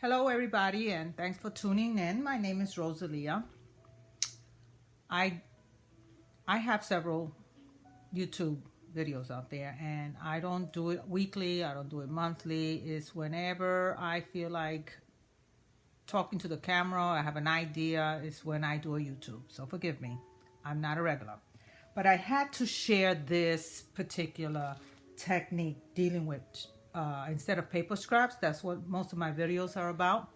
Hello everybody, and thanks for tuning in. My name is Rosalia. I have several YouTube videos out there, and I don't do it weekly, I don't do it monthly. It's whenever I feel like talking to the camera, I have an idea, it's when I do a YouTube. So forgive me, I'm not a regular. But I had to share this particular technique dealing with instead of paper scraps. That's what most of my videos are about,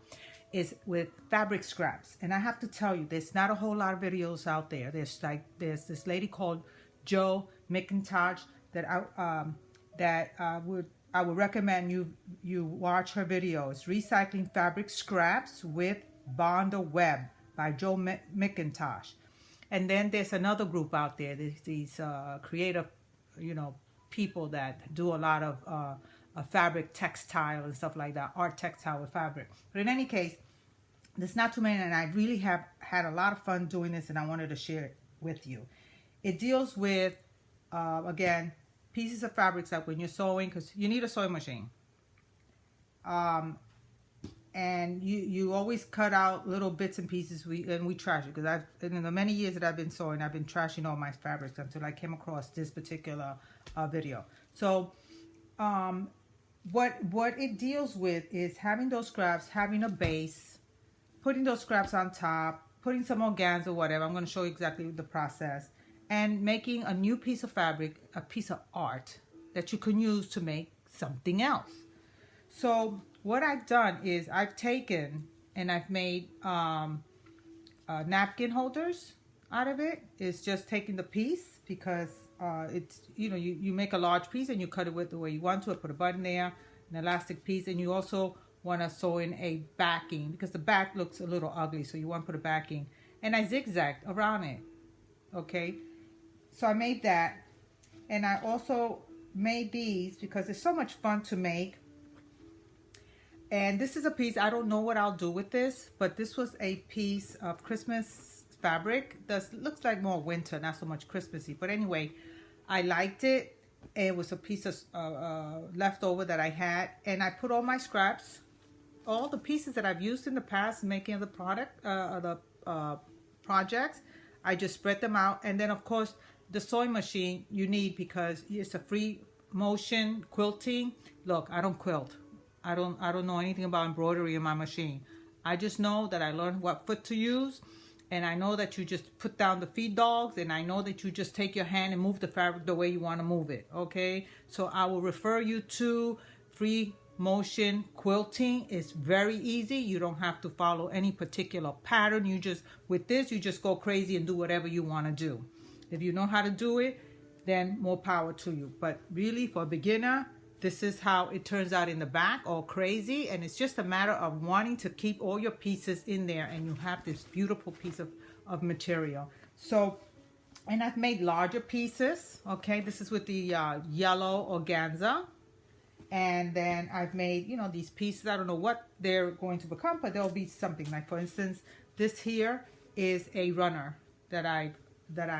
is with fabric scraps. And I have to tell you, there's not a whole lot of videos out there. There's this lady called Jo McIntosh that I would recommend you watch her videos. Recycling fabric scraps with Bonder Web by Jo McIntosh. And then there's another group out there. There's these creative, people that do a lot of fabric textile and stuff like that, art textile with fabric. But in any case, there's not too many, and I really have had a lot of fun doing this, and I wanted to share it with you. It deals with, again, pieces of fabrics like when you're sewing, because you need a sewing machine. And you always cut out little bits and pieces, and we trash it, because in the many years that I've been sewing, I've been trashing all my fabrics until I came across this particular video. So what it deals with is having those scraps, having a base, putting those scraps on top, putting some organza or whatever. I'm going to show you exactly the process, and making a new piece of fabric, a piece of art that you can use to make something else. So what I've done is I've taken and I've made napkin holders out of it. It's just taking the piece, because it's, you make a large piece and you cut it with the way you want to. Put a button there, an elastic piece, and you also want to sew in a backing, because the back looks a little ugly, so you want to put a backing. And I zigzagged around it. Okay, so I made that, and I also made these because it's so much fun to make. And this is a piece, I don't know what I'll do with this, but this was a piece of Christmas fabric. This looks like more winter, not so much Christmassy. But anyway, I liked it. It was a piece of leftover that I had. And I put all my scraps, all the pieces that I've used in the past making the projects, I just spread them out. And then, of course, the sewing machine you need, because it's a free motion quilting. Look, I don't quilt. I don't know anything about embroidery in my machine. I just know that I learned what foot to use, and I know that you just put down the feed dogs, and I know that you just take your hand and move the fabric the way you want to move it, okay? So I will refer you to free motion quilting. It's very easy. You don't have to follow any particular pattern. With this, you just go crazy and do whatever you want to do. If you know how to do it, then more power to you. But really, for a beginner, this is how it turns out in the back, all crazy. And it's just a matter of wanting to keep all your pieces in there, and you have this beautiful piece of material. So, and I've made larger pieces, okay? This is with the yellow organza. And then I've made, these pieces. I don't know what they're going to become, but there'll be something. Like, for instance, this here is a runner that I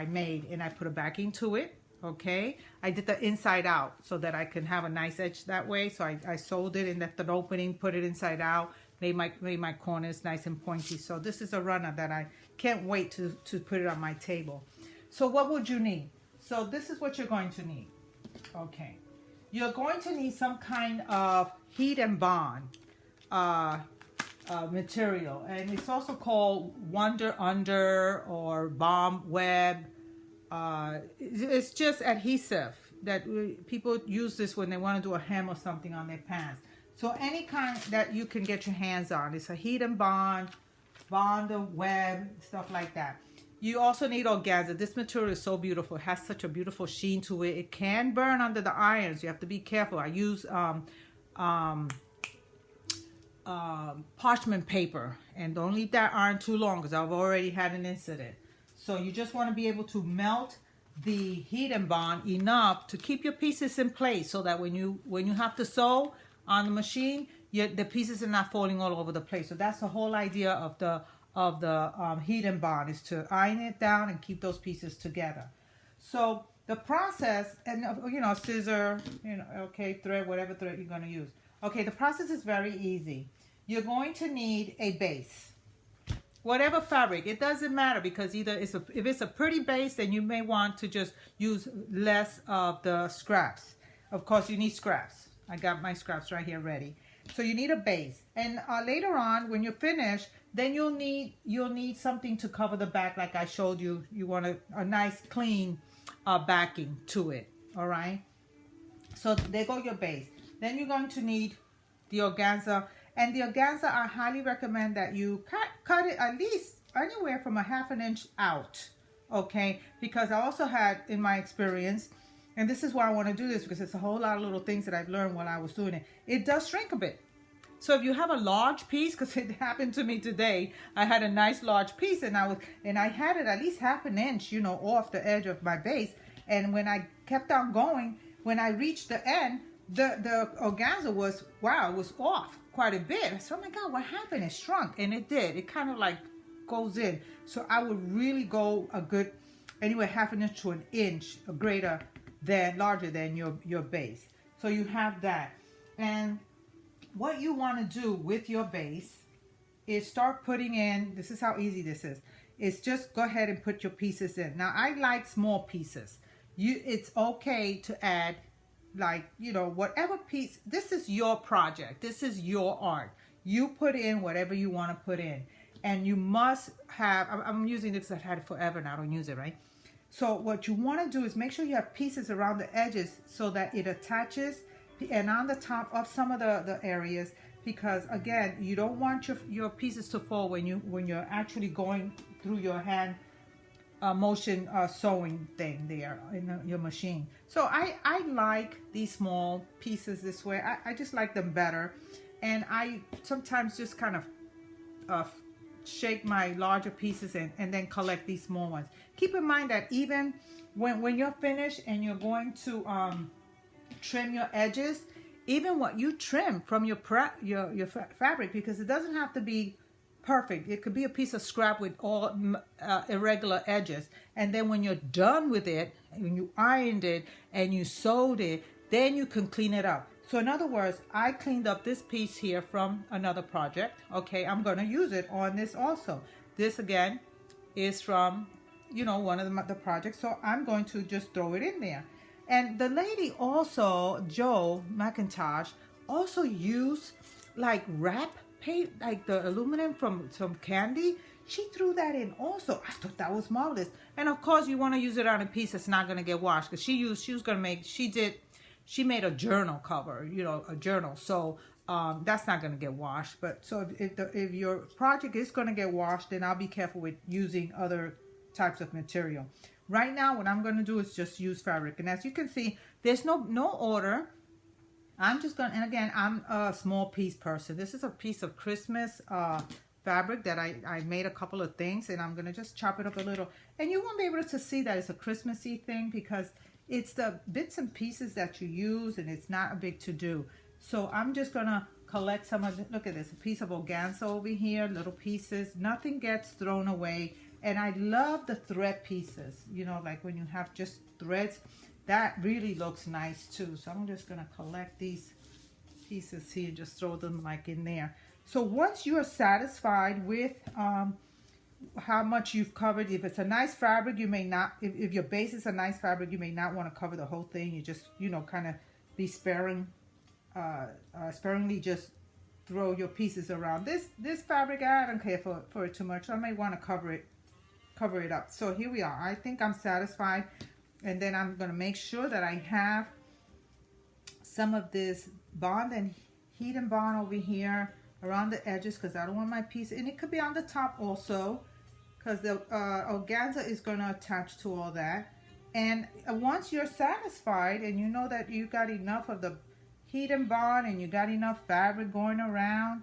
made, and I put a backing to it. Okay, I did the inside out so that I can have a nice edge that way. So I sewed it and left an opening, put it inside out, made my corners nice and pointy. So this is a runner that I can't wait to put it on my table. So what would you need? So this is what you're going to need. Okay, you're going to need some kind of heat and bond material, and it's also called Wonder Under or Bomb Web. It's just adhesive that people use this when they want to do a hem or something on their pants. So any kind that you can get your hands on. It's a heat and bond, Bonder Web, stuff like that. You also need organza. This material is so beautiful. It has such a beautiful sheen to it. It can burn under the irons. You have to be careful. I use parchment paper, and don't leave that iron too long, because I've already had an incident. So you just want to be able to melt the heat and bond enough to keep your pieces in place, so that when you have to sew on the machine, the pieces are not falling all over the place. So that's the whole idea of the heat and bond, is to iron it down and keep those pieces together. So the process, and a scissor, okay, thread, whatever thread you're going to use. Okay, the process is very easy. you're going to need a base. Whatever fabric, it doesn't matter, because either if it's a pretty base, then you may want to just use less of the scraps. Of course, you need scraps. I got my scraps right here ready. So you need a base, and later on when you're finished, then you'll need something to cover the back, like I showed you. You want a nice clean backing to it. All right. So there go your base. Then you're going to need the organza. And the organza, I highly recommend that you cut it at least anywhere from a 1/2 inch out, okay? Because I also had, in my experience, and this is why I want to do this, because it's a whole lot of little things that I've learned while I was doing it. It does shrink a bit. So if you have a large piece, because it happened to me today, I had a nice large piece, and I had it at least 1/2 inch, you know, off the edge of my base. And when I kept on going, when I reached the end, the organza was off quite a bit. So, oh my God, what happened? It shrunk, and it did. It kind of like goes in. So I would really go a good, anywhere 1/2 inch to 1 inch larger than your base. So you have that. And what you want to do with your base is start putting in, this is how easy this is just go ahead and put your pieces in. Now, I like small pieces. It's okay to add, like, you know, whatever piece. This is your project. This is your art. You put in whatever you want to put in. And you must have, I'm using this because I've had it forever and I don't use it, right? So what you want to do is make sure you have pieces around the edges so that it attaches, and on the top of some of the areas, because again, you don't want your pieces to fall when you're actually going through your hand motion sewing thing there in your machine. So I like these small pieces this way. I just like them better, and I sometimes just kind of shake my larger pieces and then collect these small ones. Keep in mind that even when you're finished and you're going to trim your edges, even what you trim from your fabric, because it doesn't have to be perfect. It could be a piece of scrap with all irregular edges, and then when you're done with it, when you ironed it and you sewed it, then you can clean it up. So in other words, I cleaned up this piece here from another project. Okay, I'm going to use it on this also. This again is from, you know, one of the projects, so I'm going to just throw it in there. And the lady also, Joe McIntosh, also used like wrap paint, like the aluminum from some candy. She threw that in also. I thought that was marvelous. And of course, you want to use it on a piece that's not going to get washed, because she made a journal cover, you know, a journal. So that's not going to get washed. But so if your project is going to get washed, then I'll be careful with using other types of material. Right now, what I'm going to do is just use fabric. And as you can see, there's no order. I'm just going to, and again, I'm a small piece person. This is a piece of Christmas fabric that I made a couple of things, and I'm going to just chop it up a little. And you won't be able to see that it's a Christmassy thing because it's the bits and pieces that you use, and it's not a big to-do. So I'm just going to collect some of it. Look at this, a piece of organza over here, little pieces. Nothing gets thrown away. And I love the thread pieces, you know, like when you have just threads, that really looks nice too. So I'm just going to collect these pieces here and just throw them like in there. So once you are satisfied with how much you've covered, if it's a nice fabric, you may not, if your base is a nice fabric, you may not want to cover the whole thing. You just, you know, kind of be sparingly just throw your pieces around. This fabric, I don't care for it too much. I may want to cover it up. So here we are. I think I'm satisfied. And then I'm going to make sure that I have some of this bond and heat and bond over here around the edges, because I don't want my piece, and it could be on the top also, because the organza is going to attach to all that. And once you're satisfied and you know that you got enough of the heat and bond and you got enough fabric going around,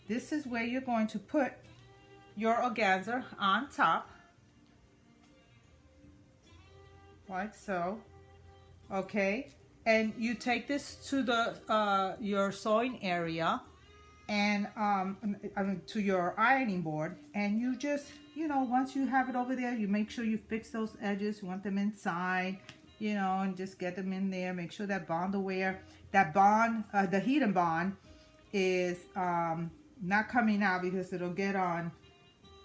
this is where you're going to put your organza on top, like so. Okay, and you take this to the your sewing area, and to your ironing board, and you just, you know, once you have it over there, you make sure you fix those edges. You want them inside, you know, and just get them in there. Make sure that bond aware, that bond, the heat and bond is not coming out because it'll get on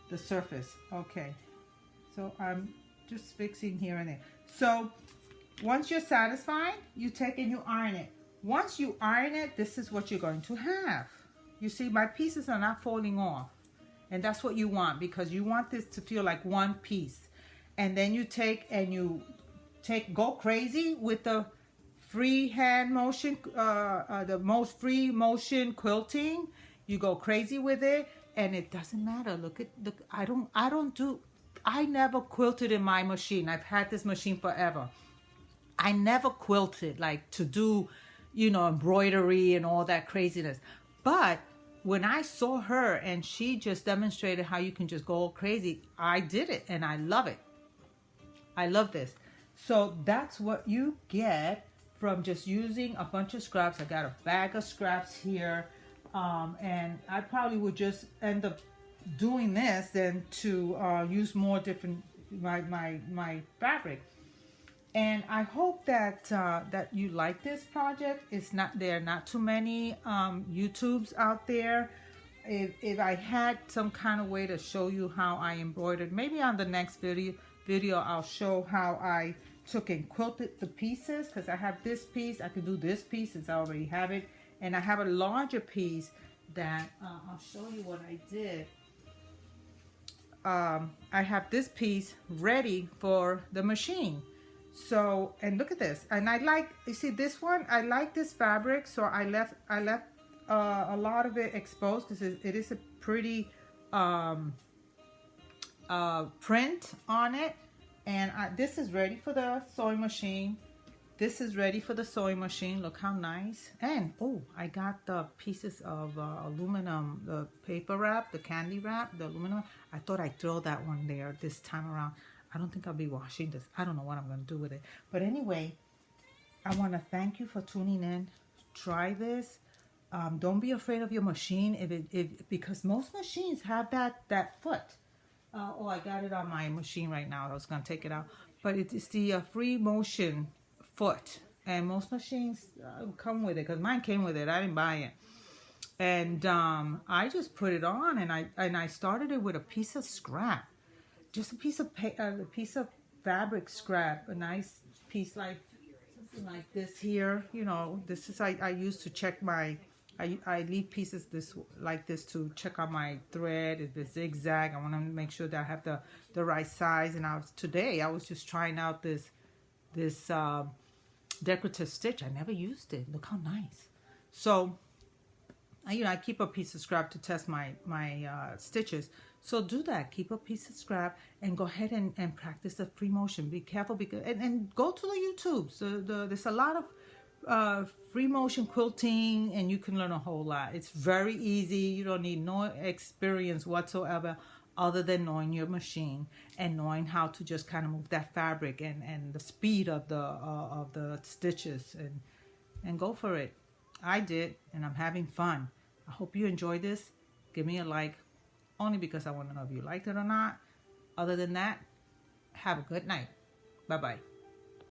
the surface. Okay, so I'm just fixing here and there. So once you're satisfied, you take and you iron it. Once you iron it, this is what you're going to have. You see, my pieces are not falling off. And that's what you want, because you want this to feel like one piece. And then you take and go crazy with the free hand motion, the most free motion quilting. You go crazy with it, and it doesn't matter. Look, I never quilted in my machine. I've had this machine forever. I never quilted like to do, embroidery and all that craziness. But when I saw her and she just demonstrated how you can just go crazy, I did it and I love it. I love this. So that's what you get from just using a bunch of scraps. I got a bag of scraps here. And I probably would just end up doing this than to use more different, my fabric. And I hope that that you like this project. There are not too many YouTubes out there. If I had some kind of way to show you how I embroidered, maybe on the next video I'll show how I took and quilted the pieces, because I have this piece. I can do this piece since I already have it, and I have a larger piece that I'll show you what I did. I have this piece ready for the machine. So, and look at this, and you see this one, I like this fabric, so I left a lot of it exposed because it is a pretty print on it. And this is ready for the sewing machine. This is ready for the sewing machine. Look how nice. And oh, I got the pieces of aluminum, the paper wrap, the candy wrap, the aluminum. I thought I'd throw that one there this time around. I don't think I'll be washing this. I don't know what I'm going to do with it. But anyway, I want to thank you for tuning in. Try this. Don't be afraid of your machine because most machines have that foot. Oh, I got it on my machine right now. I was going to take it out. But it's the free motion foot. And most machines come with it, because mine came with it. I didn't buy it. And I just put it on, and I started it with a piece of scrap. Just a piece of fabric scrap, a nice piece like something like this here. This is I use to check my. I leave pieces like this to check on my thread. If it's zigzag, I want to make sure that I have the right size. And today I was just trying out this decorative stitch. I never used it. Look how nice. So I keep a piece of scrap to test my stitches. So do that. Keep a piece of scrap and go ahead and practice the free motion. Be careful, because and go to the YouTube. There's a lot of free motion quilting, and you can learn a whole lot. It's very easy. You don't need no experience whatsoever, other than knowing your machine and knowing how to just kind of move that fabric and the speed of the stitches and go for it. I did, and I'm having fun. I hope you enjoyed this. Give me a like, only because I want to know if you liked it or not. Other than that, have a good night. Bye-bye.